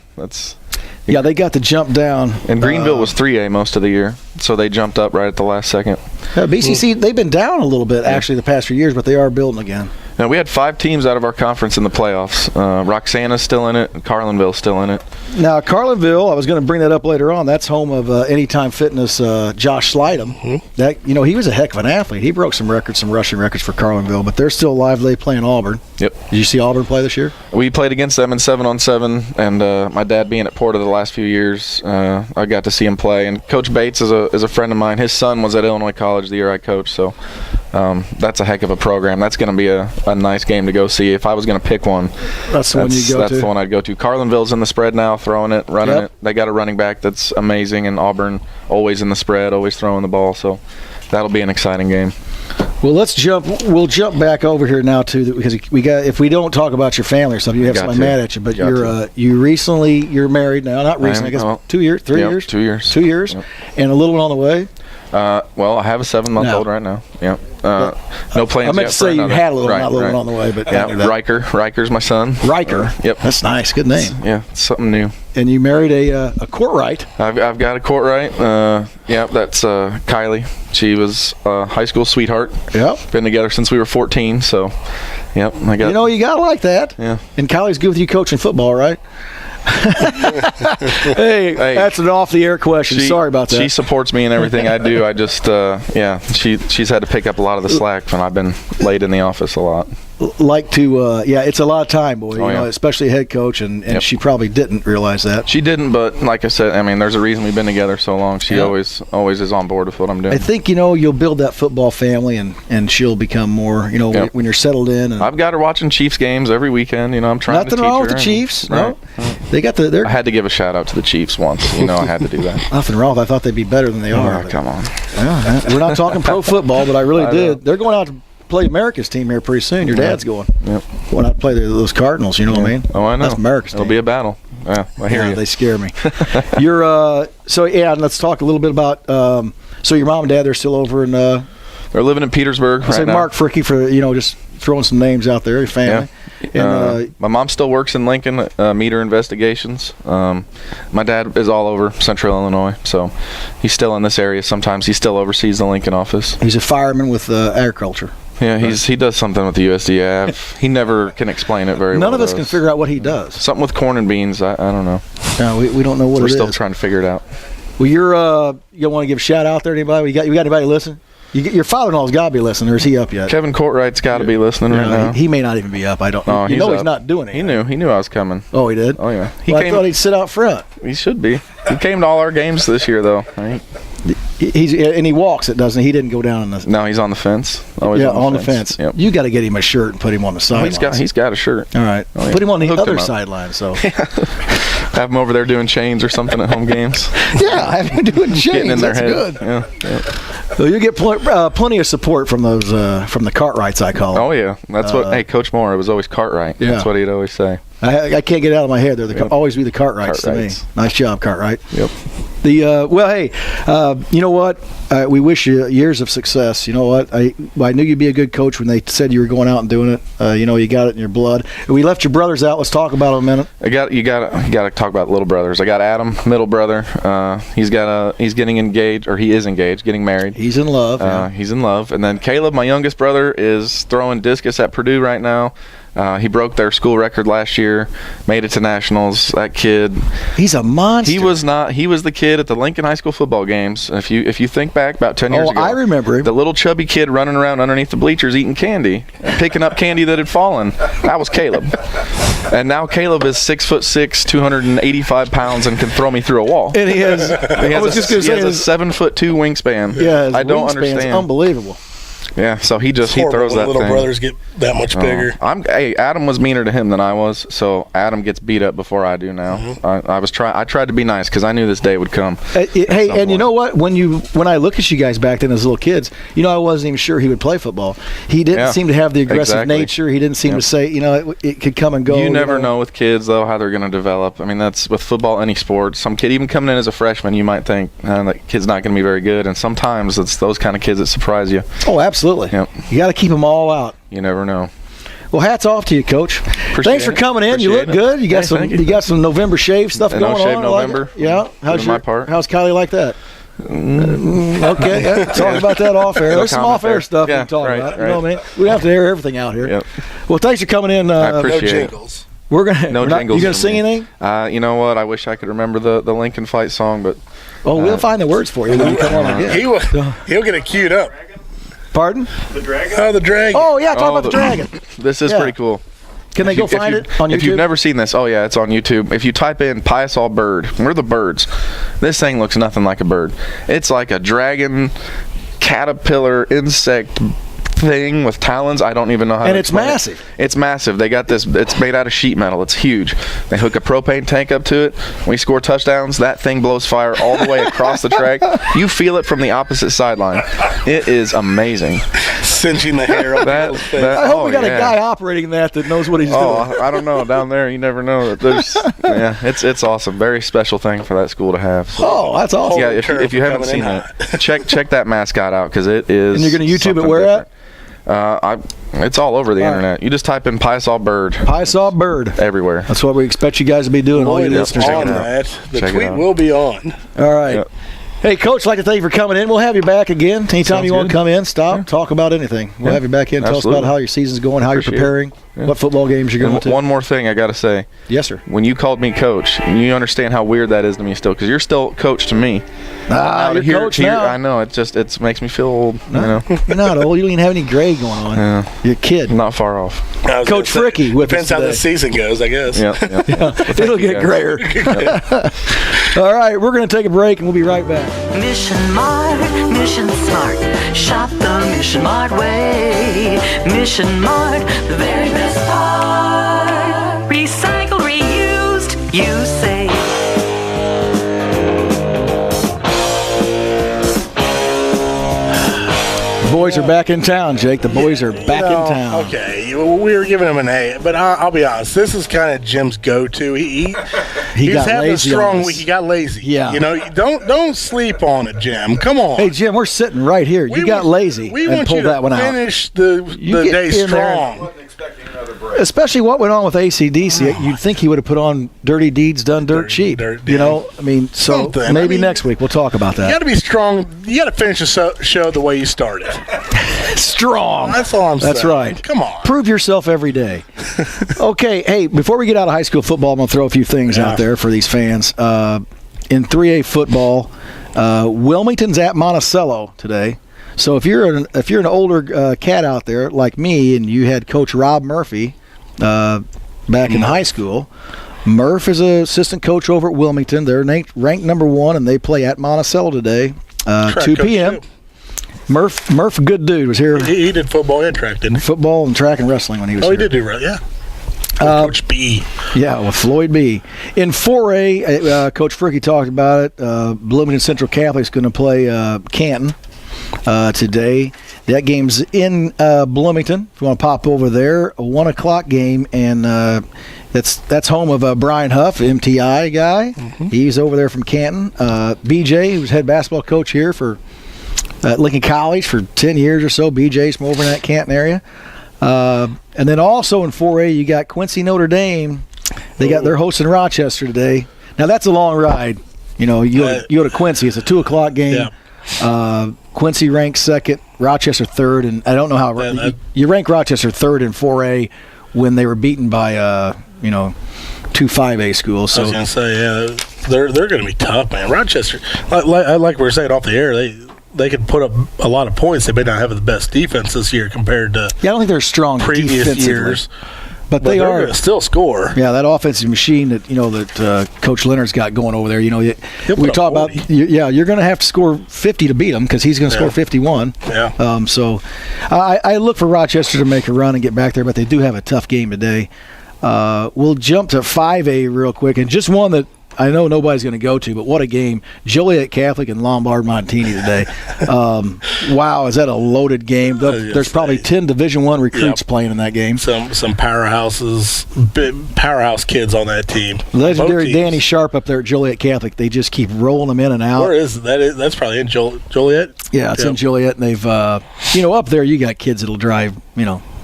Yeah, they got to jump down. And Greenville was 3A most of the year, so they jumped up right at the last second. BCC, they've been down a little bit actually the past few years, but they are building again. Now, we had 5 teams out of our conference in the playoffs. Roxana's still in it, and Carlinville's still in it. Now, Carlinville, I was going to bring that up later on. That's home of Anytime Fitness, Josh Slidham. Mm-hmm. That he was a heck of an athlete. He broke some records, some rushing records for Carlinville, but they're still alive. They play in Auburn. Yep. Did you see Auburn play this year? We played against them in 7-on-7, and my dad being at Porter the last few years, I got to see him play. And Coach Bates is a friend of mine. His son was at Illinois College the year I coached, so that's a heck of a program. That's going to be a nice game to go see. If I was going to pick one, that's the one you go to. That's the one I'd go to. Carlinville's in the spread now, throwing it, running it. They got a running back that's amazing, and Auburn always in the spread, always throwing the ball. So that'll be an exciting game. Well, we'll jump back over here now too, because if we don't talk about your family or something, you have somebody mad at you. But you're married now, not recently. I guess 2 years, 3 years, 2 years, 2 years, yep. And a little one on the way. Well, I have a 7-month-old right now. Yeah. No plans. I meant to say you had a little, not a little one on the way, but Riker's my son. Riker. Yep. That's nice. Good name. It's something new. And you married a Courtright. I've got a Courtright. That's Kylie. She was a high school sweetheart. Yep. Been together since we were 14. So, yep. I got. You gotta like that. Yeah. And Kylie's good with you coaching football, right? hey, that's an off-the-air question. Sorry about that. She supports me in everything I do. I just, she's had to pick up a lot of the slack when I've been late in the office a lot. It's a lot of time, boy. Especially a head coach, and she probably didn't realize that. She didn't, but like I said, I mean, there's a reason we've been together so long. She always is on board with what I'm doing. I think you'll build that football family, and she'll become more. When you're settled in. And I've got her watching Chiefs games every weekend. I'm trying to teach her. Nothing wrong with the Chiefs. Right. No, they got I had to give a shout out to the Chiefs once. I had to do that. Nothing wrong. I thought they'd be better than they are. Come on. We're not talking pro football, but I really did. They're going out to play America's team here pretty soon. Your dad's going. Yep. Going out to play those Cardinals. You know what I mean? Oh, I know. That's America's team. It'll be a battle. Yeah, I hear you. They scare me. Let's talk a little bit about. So your mom and dad, they're still over in. They're living in Petersburg right now. Mark Fricke for just throwing some names out there. Your family. Yeah. And my mom still works in Lincoln, meter investigations. My dad is all over Central Illinois, so he's still in this area. Sometimes he still oversees the Lincoln office. He's a fireman with agriculture. Yeah, he does something with the USDA. He never can explain it very well. None of us can figure out what he does. Something with corn and beans. I don't know. No, we don't know what it is. We're still trying to figure it out. Well, you want to give a shout out there to anybody? You got anybody listen? Your father-in-law's got to be listening, or is he up yet? Kevin Courtright's got to be listening right now. He may not even be up. I don't know. He's not doing it. He knew I was coming. Oh, he did? Oh, yeah. I thought he'd sit out front. He should be. He came to all our games this year, though. Right? He walks it, doesn't he? He didn't go down on the. No, he's on the fence. Always on the fence. Yep. You got to get him a shirt and put him on the sideline. He's got a shirt. All right. Oh, yeah. Put him on the other sideline. So have him over there doing chains or something at home games. Yeah, have him doing chains. Getting in their head. Good. Yeah. So you get plenty of support from those from the Cartwrights, I call them. Oh yeah, that's what. Hey, Coach Moore, it was always Cartwright. Yeah. That's what he'd always say. I can't get it out of my head. They're always be the Cartwrights to me. Nice job, Cartwright. Yep. You know what? We wish you years of success. You know what? I knew you'd be a good coach when they said you were going out and doing it. You got it in your blood. We left your brothers out. Let's talk about them a minute. You got to talk about little brothers. I got Adam, middle brother. He's getting engaged, or he is engaged, getting married. He's in love. He's in love. And then Caleb, my youngest brother, is throwing discus at Purdue right now. He broke their school record last year, made it to nationals. That kid, he's a monster. He was the kid at the Lincoln High School football games. If you think back about 10 years ago, I remember him. The little chubby kid running around underneath the bleachers eating candy, picking up candy that had fallen. That was Caleb. And now Caleb is 6'6", 285 pounds, and can throw me through a wall. And he has. He has a 7'2" wingspan. Yeah, I don't understand. Unbelievable. Yeah, so he throws that little thing. Brothers get that much bigger. Adam was meaner to him than I was, so Adam gets beat up before I do now. Mm-hmm. I tried to be nice because I knew this day would come. And you know what? When I look at you guys back then as little kids, I wasn't even sure he would play football. He didn't seem to have the aggressive nature. He didn't seem to say, it could come and go. You never know with kids though how they're going to develop. I mean, that's with football, any sport. Some kid even coming in as a freshman, you might think that kid's not going to be very good, and sometimes it's those kind of kids that surprise you. Oh, absolutely. Yep. You got to keep them all out. You never know. Well, hats off to you, Coach. Thanks for coming in. You look good. You got some November shave stuff going on. November. How's Kylie like that? Okay, talk about that off air. There's some off air stuff we can talk about. You know what I mean? We have to air everything out here. Yep. Well, thanks for coming in. I appreciate no it. jingles. We're gonna. No we're not, jingles. you gonna sing anything? You know what? I wish I could remember the Lincoln Fight song, but We'll find the words for you when you come on again. He'll get it queued up. Pardon? The dragon. Oh, the dragon. Oh yeah, talk about the dragon. This is pretty cool. Can they go find it on YouTube? If you've never seen this, it's on YouTube. If you type in Piasa bird, we're the birds. This thing looks nothing like a bird. It's like a dragon, caterpillar, insect thing with talons. I don't even know how to explain massive. It's massive. They got this. It's made out of sheet metal. It's huge. They hook a propane tank up to it. We score touchdowns. That thing blows fire all the way across the track. You feel it from the opposite sideline. It is amazing. Cinching the hair up. I hope we got a guy operating that knows what he's doing. I don't know. Down there, you never know. There's, it's awesome. Very special thing for that school to have. So, that's awesome. Yeah, if you haven't seen it, check that mascot out because it is. And you're going to YouTube it where at? It's all over the internet. You just type in Piasa bird. Piasa bird. Everywhere. That's what we expect you guys to be doing. All your listeners. On that. The tweet will be on. All right. Yep. Hey, Coach, I'd like to thank you for coming in. We'll have you back again. Anytime you want to come in, talk about anything. We'll have you back in. Tell us about how your season's going, how you're preparing, what football games you're going to. One more thing I got to say. Yes, sir. When you called me coach, you understand how weird that is to me still, because you're still coach to me. You're coach now. I know. It makes me feel old. No, you're not old. You don't even have any gray going on. Yeah. You're a kid. Not far off. Coach Fricke with depends us how the season goes, I guess. It'll get grayer. All right, we're going to take a break, and we'll be right back. Mission Mart, Mission Smart. Shop the Mission Mart way. Mission Mart, the very best part. Recycle, reused, you say. The boys are back in town, Jake. The boys are back in town. Okay, we were giving him an A, but I'll be honest. This is kind of Jim's go-to. He got having lazy a strong week. He got lazy. Yeah. Don't sleep on it, Jim. Come on. Hey, Jim, we're sitting right here. You got lazy and pulled that one out. Finish the day strong. Especially what went on with ACDC. You'd think he would have put on Dirty Deeds Done Dirt Cheap. Maybe next week we'll talk about that. You got to be strong. You got to finish the show the way you started. Strong. That's all I'm saying. That's right. Come on. Prove yourself every day. Okay, hey, before we get out of high school football, I'm going to throw a few things out there for these fans. In 3A football, Wilmington's at Monticello today. So if you're an older cat out there like me, and you had Coach Rob Murphy back in high school, Murph is an assistant coach over at Wilmington. They're ranked number 1, and they play at Monticello today, 2 p.m. Murph, good dude, was here. He did football and track, didn't he? Football and track and wrestling when he was here. He did do right, yeah. Coach B. Yeah, with Floyd B. In 4A, Coach Fricke talked about it. Bloomington Central Catholic's going to play Canton today. That game's in Bloomington. If you want to pop over there, a 1 o'clock game, and that's home of Brian Huff, MTI guy. Mm-hmm. He's over there from Canton. BJ, who's head basketball coach here for Lincoln College for 10 years or so. BJ's from over in that Canton area. And then also in 4A, you got Quincy Notre Dame. They're hosting Rochester today. Now that's a long ride. You go to Quincy. It's a 2 o'clock game. Yeah. Quincy ranks second, Rochester third, and I don't know how you rank Rochester third in 4A when they were beaten by 2 5A schools. So I was gonna say, they're going to be tough, man. Rochester, like we were saying off the air, they could put up a lot of points. They may not have the best defense this year compared to I don't think they're strong previous years. But they are gonna still score. Yeah, that offensive machine that Coach Leonard's got going over there. We talk about. You're going to have to score 50 to beat him because he's going to score 51. Yeah. So I look for Rochester to make a run and get back there, but they do have a tough game today. We'll jump to 5A real quick, and just one that I know nobody's going to go to, but what a game. Joliet Catholic and Lombard Montini today. Wow, is that a loaded game? There's probably 10 Division I recruits playing in that game. Some powerhouses, big powerhouse kids on that team. Legendary Danny Sharp up there at Joliet Catholic. They just keep rolling them in and out. Where is that? That's probably in Joliet? Yeah, it's in Joliet, and they've, up there you got kids that'll drive,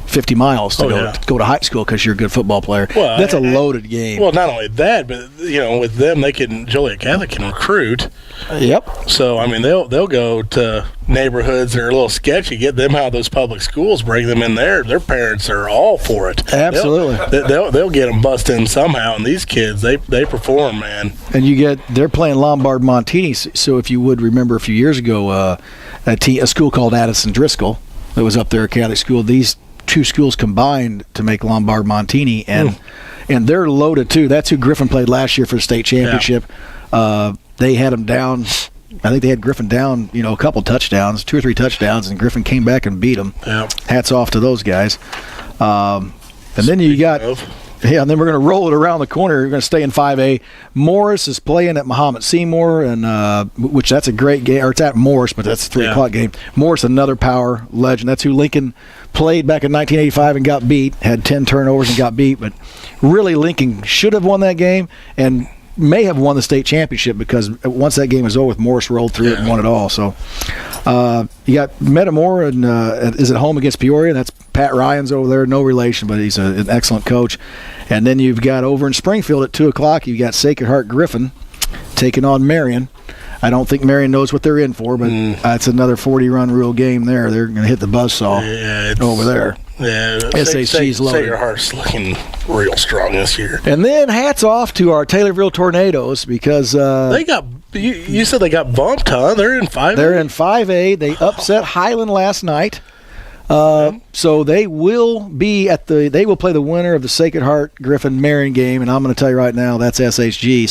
50 miles to go to high school because you're a good football player. Well, that's a loaded game. Well, not only that, but with them, Joliet Catholic can recruit. Yep. So I mean, they'll go to neighborhoods that are a little sketchy, get them out of those public schools, bring them in there. Their parents are all for it. Absolutely. They'll get them busted in somehow. And these kids, they perform, man. And they're playing Lombard Montini. So if you would remember a few years ago, a school called Addison Driscoll that was up there at Catholic school. These two schools combined to make Lombard Montini, and they're loaded too. That's who Griffin played last year for the state championship. They had them down. I think they had Griffin down, a couple touchdowns, 2 or 3 touchdowns, and Griffin came back and beat them. Yeah. Hats off to those guys. And then you got. And then we're going to roll it around the corner. We're going to stay in 5A. Morris is playing at Mahomet Seymour, and which that's a great game. Or it's at Morris, but that's a 3 o'clock game. Morris, another power legend. That's who Lincoln played back in 1985 and got beat. Had 10 turnovers and got beat. But really, Lincoln should have won that game and may have won the state championship because once that game was over with, Morris rolled through it and won it all. So you got Metamora and is at home against Peoria. That's Pat Ryan's over there, no relation, but he's an excellent coach. And then you've got over in Springfield at 2 o'clock, you've got Sacred Heart Griffin taking on Marion. I don't think Marion knows what they're in for, but it's another 40-run rule game there. They're going to hit the buzzsaw over there. Yeah, SHG's loaded. Sacred Heart's looking real strong this year. And then hats off to our Taylorville Tornadoes because they got. You said they got bumped, huh? They're in 5A. They're in 5A. They upset Highland last night. So they will be they will play the winner of the Sacred Heart Griffin Marion game, and I'm going to tell you right now that's SHG.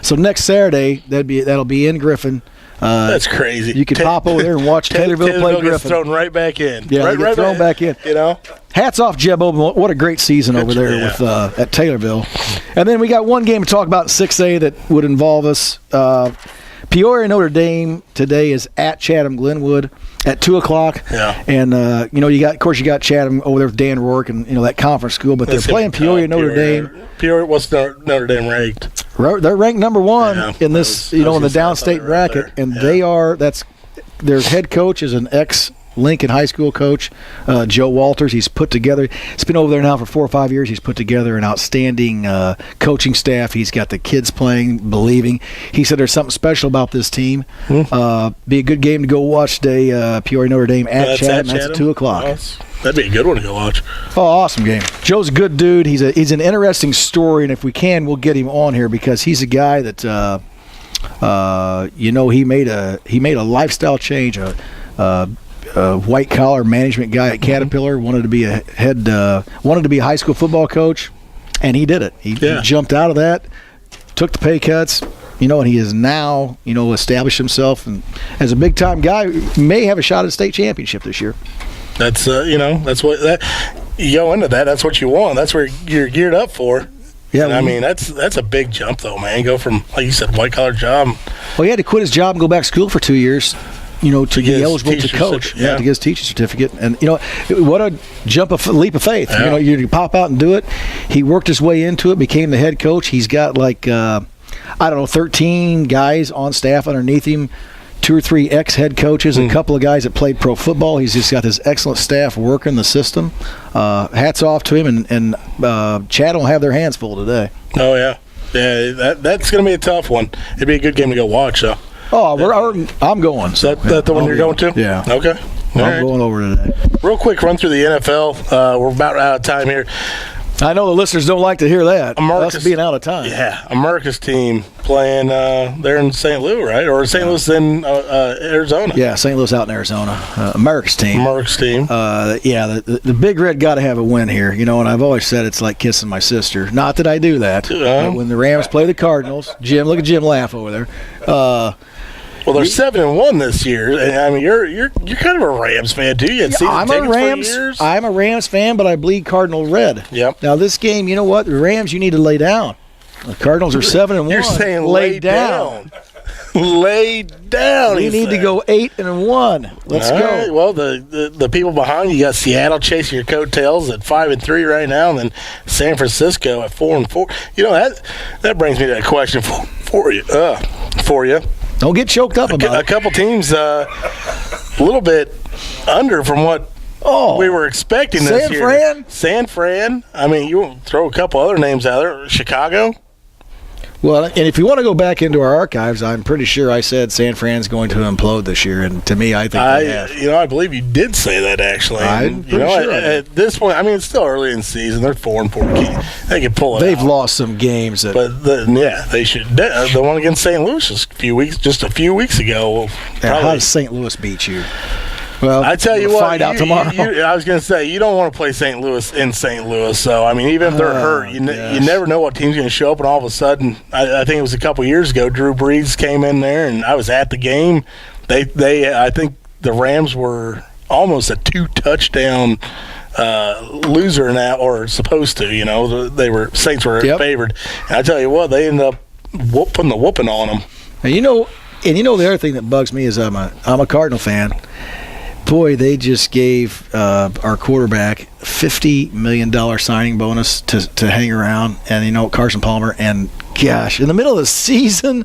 So next Saturday that'll be in Griffin. That's crazy. You can pop over there and watch Taylorville play Griffin. Gets thrown right back in. Yeah, right thrown back in. Hats off Jeb Oben. What a great season over there with at Taylorville. And then we got one game to talk about in 6A that would involve us. Peoria Notre Dame today is at Chatham Glenwood at 2 o'clock. Yeah. And you got Chatham over there with Dan Rourke and that conference school, but they're playing Peoria Notre Dame. Peoria, what's Notre Dame ranked? They're ranked number 1 in this, in the downstate bracket, and their head coach is an ex-Lincoln High School coach, Joe Walters. He's been over there now for 4 or 5 years. He's put together an outstanding coaching staff. He's got the kids playing, believing. He said there's something special about this team. Be a good game to go watch today, Peoria Notre Dame at Chatham. That's at 2 o'clock. That'd be a good one to go watch. Oh, awesome game. Joe's a good dude. He's an interesting story, and if we can, we'll get him on here because he's a guy that he made a lifestyle change. A white collar management guy at Caterpillar, wanted to be a high school football coach, and he did it. He jumped out of that, took the pay cuts, and he is now established himself and as a big time guy. May have a shot at a state championship this year. That's that's what you go into that. That's what you want. That's where you're geared up for. Yeah, and I mean that's a big jump though, man. Go from, like you said, white collar job. Well, he had to quit his job and go back to school for 2 years. To be eligible to coach, to get his teacher certificate, and what a leap of faith. Yeah. You pop out and do it. He worked his way into it, became the head coach. He's got 13 guys on staff underneath him, 2 or 3 ex-head coaches, a couple of guys that played pro football. He's just got this excellent staff working the system. Hats off to him, and Chad will have their hands full today. Oh yeah, that's going to be a tough one. It'd be a good game to go watch, though. Oh, I'm going. So that the one you're going to? Yeah. Okay. I'm going over today. Real quick run through the NFL. We're about out of time here. I know the listeners don't like to hear that. Us being out of time. Yeah. America's team playing there in St. Louis, right? Or St. Louis in Arizona. Yeah, St. Louis out in Arizona. America's team. The Big Red got to have a win here. And I've always said it's like kissing my sister. Not that I do that. When the Rams play the Cardinals, look at Jim laugh over there. Well, they're 7-1 this year. I mean, you're kind of a Rams fan too. You had I'm a Rams fan, but I bleed Cardinal red. Yep. Now this game, you know what? The Rams, you need to lay down. The Cardinals are 7-1. You're saying lay down. Lay down. You need to go 8-1. Let's go. Right. Well, the people behind you got Seattle chasing your coattails at 5-3 right now, and then San Francisco at 4-4. That brings me to a question for you. Don't get choked up about it. A couple teams a little bit under from what we were expecting this San year. Fran? San Fran. I mean, you won't throw a couple other names out there. Chicago. Well, and if you want to go back into our archives, I'm pretty sure I said San Fran's going to implode this year, and to me, I think they have. I believe you did say that actually. I'm pretty sure. At this point, I mean, it's still early in the season. They're 4-4. They can pull it. They've out. lost some games, They should. The one against St. Louis just a few weeks ago. How does St. Louis beat you? Well, I tell you we'll what, find out tomorrow. I was going to say, you don't want to play St. Louis in St. Louis. So, I mean, even if they're hurt, you never know what team's going to show up. And all of a sudden, I think it was a couple years ago, Drew Brees came in there, and I was at the game. I think the Rams were almost a 2-touchdown loser now, or supposed to. Saints were favored. And I tell you what, they ended up putting the whooping on them. And the other thing that bugs me is I'm a Cardinal fan. Boy, they just gave our quarterback $50 million signing bonus to hang around, and Carson Palmer. And gosh, in the middle of the season,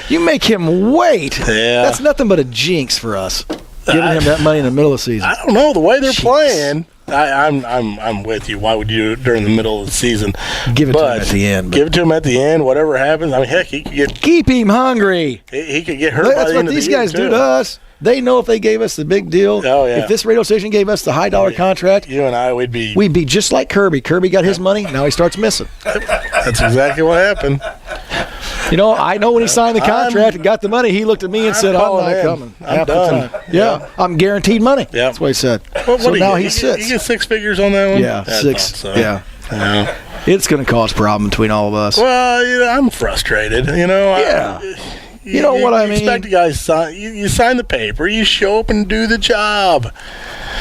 you make him wait. Yeah, that's nothing but a jinx for us. Giving him that money in the middle of the season. I don't know the way they're playing. I'm with you. Why would you do it during the middle of the season? Give it to him at the end. Give it to him at the end. Whatever happens. I mean, heck, he could keep him hungry. He could get hurt. That's what these guys do to us. They know if they gave us the big deal. Oh, yeah. If this radio station gave us the high dollar contract, you and I we'd be just like Kirby. Kirby got his money. Now he starts missing. That's exactly what happened. I know when he signed the contract and got the money, he looked at me and said, "I'm not coming." I'm done. Yeah, I'm guaranteed money. Yeah, that's what he said. Well, so now he sits. You get 6 figures on that one. Yeah, 6. So. Yeah. It's going to cause a problem between all of us. Well, I'm frustrated. Yeah. You know what I mean? Expect the guys sign. You sign the paper. You show up and do the job.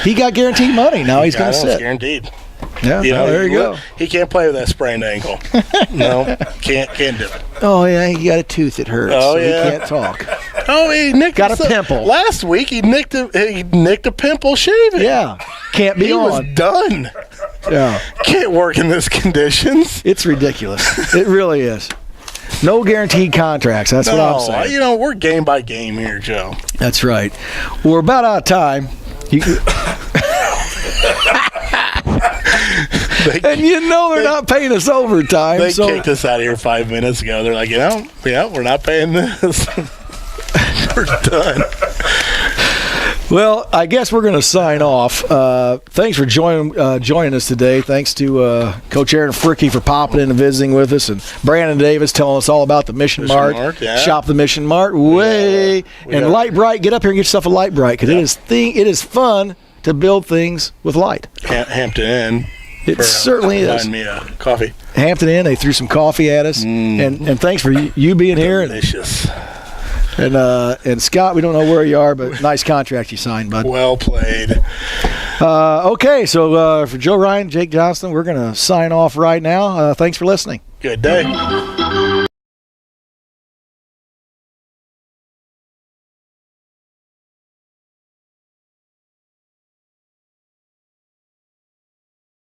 He got guaranteed money. Now he's going to sit. Guaranteed. Yeah. There you go. He can't play with that sprained ankle. No, can't do it. Oh yeah, he got a tooth that hurts. Oh so yeah, he can't talk. Oh, he got a pimple. Last week he nicked a pimple shaving. Yeah, can't be on. He was done. Yeah, can't work in these conditions. It's ridiculous. It really is. No guaranteed contracts. That's what I'm saying. We're game by game here, Joe. That's right. We're about out of time. They're not paying us overtime. They kicked us out of here 5 minutes ago. They're like, we're not paying this. We're done. Well, I guess we're going to sign off. Thanks for joining us today. Thanks to Coach Aaron Fricke for popping in and visiting with us, and Brandon Davis telling us all about the Mission Mart. Yeah. Shop the Mission Mart. And Light Bright. Get up here and get yourself a Light Bright, because it is fun to build things with light. Hampton Inn. It certainly is. Buying me a coffee. Hampton Inn. They threw some coffee at us, and thanks for you being here. Delicious. And Scott, we don't know where you are, but nice contract you signed, bud. Well played. Okay, so for Joe Ryan, Jake Johnston, we're going to sign off right now. Thanks for listening. Good day.